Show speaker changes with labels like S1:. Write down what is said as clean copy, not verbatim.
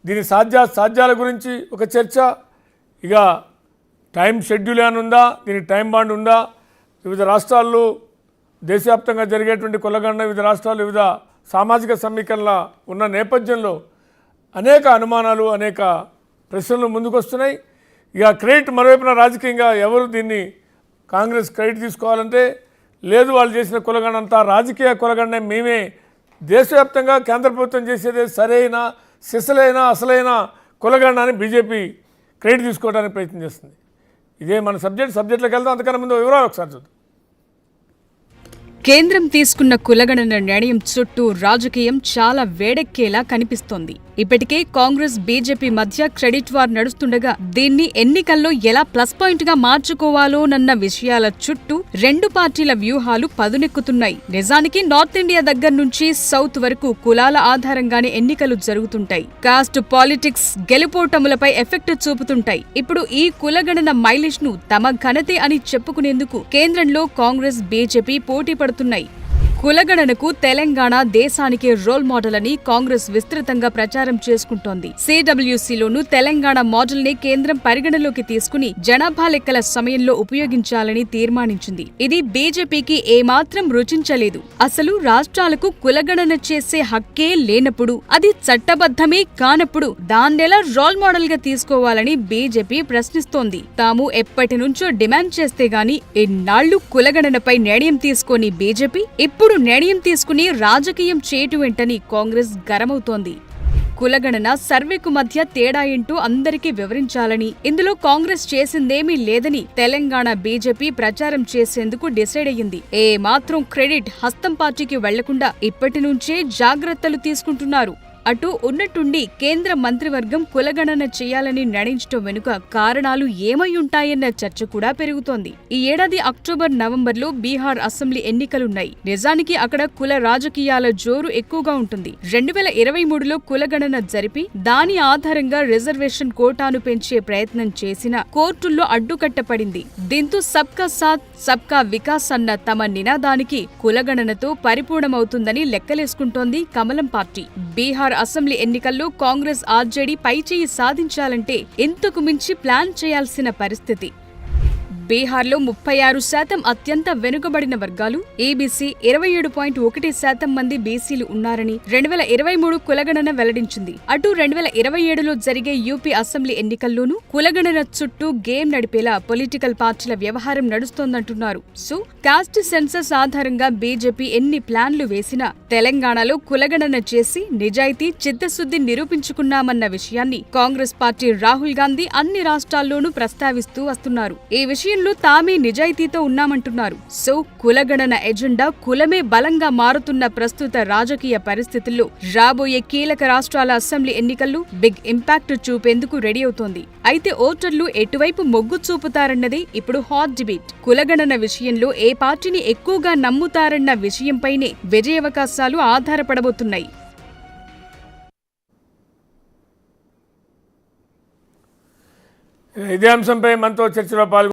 S1: దీని సాధ్యాల గురించి ఒక చర్చ, ఇక టైం షెడ్యూల్ ఏమైనా ఉందా, దీనికి టైం బాండ్ ఉందా, వివిధ రాష్ట్రాల్లో దేశవ్యాప్తంగా జరిగేటువంటి కులగణన వివిధ రాష్ట్రాలు వివిధ సామాజిక సమీకరణ ఉన్న నేపథ్యంలో అనేక అనుమానాలు అనేక ప్రశ్నలు ముందుకొస్తున్నాయి. ఇక క్రెడిట్ మరోవైపున రాజకీయంగా ఎవరు దీన్ని కాంగ్రెస్ క్రెడిట్ తీసుకోవాలంటే లేదు, వాళ్ళు చేసిన కులగణన అంతా రాజకీయ కులగణనే, మేమే దేశవ్యాప్తంగా కేంద్ర ప్రభుత్వం చేసేదే సరైన సిసలైన అసలైన కులగణన అని బీజేపీ క్రెడిట్ తీసుకోవడానికి ప్రయత్నం చేస్తుంది. ఇదే మన సబ్జెక్ట్లోకి వెళ్దాం. అంతకన్నా ముందు వివరాలు ఒకసారి చూద్దాం.
S2: కేంద్రం తీసుకున్న కులగణన నిర్ణయం చుట్టూ రాజకీయం చాలా వేడెక్కేలా కనిపిస్తోంది. ఇప్పటికే కాంగ్రెస్ బీజేపీ మధ్య క్రెడిట్ వార్ నడుస్తుండగా దీన్ని ఎన్నికల్లో ఎలా ప్లస్ పాయింట్ గా మార్చుకోవాలోనన్న విషయాల చుట్టూ రెండు పార్టీల వ్యూహాలు పదునెక్కుతున్నాయి. నిజానికి నార్త్ ఇండియా దగ్గర నుంచి సౌత్ వరకు కులాల ఆధారంగానే ఎన్నికలు జరుగుతుంటాయి. కాస్ట్ పాలిటిక్స్ గెలుపోటములపై ఎఫెక్ట్ చూపుతుంటాయి. ఇప్పుడు ఈ కులగణన మైలేజ్ ను తమ ఘనతే అని చెప్పుకునేందుకు కేంద్రంలో కాంగ్రెస్ బీజేపీ పోటీ పడుతున్నాయి. కులగణనకు తెలంగాణ దేశానికి రోల్ మోడల్ అని కాంగ్రెస్ విస్తృతంగా ప్రచారం చేసుకుంటోంది. సిడబ్ల్యూసీలోనూ తెలంగాణ మోడల్ ని కేంద్రం పరిగణలోకి తీసుకుని జనాభా లెక్కల సమయంలో ఉపయోగించాలని తీర్మానించింది. ఇది బీజేపీకి ఏమాత్రం రుచించలేదు. అసలు రాష్ట్రాలకు కులగణన చేసే హక్కే లేనప్పుడు, అది చట్టబద్ధమే కానప్పుడు దాన్నెలా రోల్ మోడల్ గా తీసుకోవాలని బీజేపీ ప్రశ్నిస్తోంది. తాము ఎప్పటి నుంచో డిమాండ్ చేస్తే గాని ఇన్నాళ్లు కులగణనపై నిర్ణయం తీసుకోని బీజేపీ ఇప్పుడు నిర్ణయం తీసుకుని రాజకీయం చేయటమేంటని కాంగ్రెస్ గరమవుతోంది. కులగణన సర్వేకు మధ్య తేడా ఏంటో అందరికీ వివరించాలని, ఇందులో కాంగ్రెస్ చేసిందేమీ లేదని తెలంగాణ బీజేపీ ప్రచారం చేసేందుకు డిసైడ్ అయ్యింది. ఏ మాత్రం క్రెడిట్ హస్తం పార్టీకి వెళ్లకుండా ఇప్పటి నుంచే జాగ్రత్తలు తీసుకుంటున్నారు. అటు ఉన్నట్టుండి కేంద్ర మంత్రివర్గం కులగణన చేయాలని నిర్ణయించడం వెనుక కారణాలు ఏమై ఉంటాయన్న చర్చ కూడా పెరుగుతోంది. ఈ ఏడాది అక్టోబర్ నవంబర్లో బీహార్ అసెంబ్లీ ఎన్నికలున్నాయి. నిజానికి అక్కడ కుల రాజకీయాల జోరు ఎక్కువగా ఉంటుంది. 2023లో కులగణన జరిపి దాని ఆధారంగా రిజర్వేషన్ కోటాను పెంచే ప్రయత్నం చేసిన కోర్టుల్లో అడ్డుకట్టపడింది. దీంతో సబ్కా సాథ్ సబ్కా వికాస్ అన్న తమ నినాదానికి కులగణనతో పరిపూర్ణమవుతుందని లెక్కలేసుకుంటోంది కమలం పార్టీ. బీహార్ అసెంబ్లీ ఎన్నికల్లో కాంగ్రెస్ ఆర్జేడీ పైచేయి సాధించాలంటే ఇంతకు మించి ప్లాన్ చేయాల్సిన పరిస్థితి. బీహార్లో 36% అత్యంత వెనుకబడిన వర్గాలు, ఈబీసీ 27.1% మంది బీసీలు ఉన్నారని 2023 కులగణన వెల్లడించింది. అటు 2027లో జరిగే యూపీ అసెంబ్లీ ఎన్నికల్లోనూ కులగణన చుట్టూ గేమ్ నడిపేలా పొలిటికల్ పార్టీల వ్యవహారం నడుస్తోందంటున్నారు. సో కాస్ట్ సెన్సస్ ఆధారంగా బీజేపీ ఎన్ని ప్లాన్లు వేసినా తెలంగాణలో కులగణన చేసి నిజాయితీ చిత్తశుద్ధి నిరూపించుకున్నామన్న విషయాన్ని కాంగ్రెస్ పార్టీ రాహుల్ గాంధీ అన్ని రాష్ట్రాల్లోనూ ప్రస్తావిస్తూ వస్తున్నారు. ఈ విషయంలో తామే నిజాయితీతో ఉన్నామంటున్నారు. సో కులగణన ఎజెండా కులమే బలంగా మారుతున్న ప్రస్తుత రాజకీయ పరిస్థితుల్లో రాబోయే కీలక రాష్ట్రాల అసెంబ్లీ ఎన్నికల్లో బిగ్ ఇంపాక్ట్ చూపేందుకు రెడీ అవుతోంది. అయితే ఓటర్లు ఎటువైపు మొగ్గు చూపుతారన్నదే ఇప్పుడు హాట్ డిబేట్. కులగణన విషయంలో ఏ పార్టీని ఎక్కువగా నమ్ముతారన్న విషయంపైనే విజయావకాశాలు ఆధారపడబోతున్నాయి.
S1: ఇదే అంశంపై మనతో చర్చలో పాల్గొన్నారు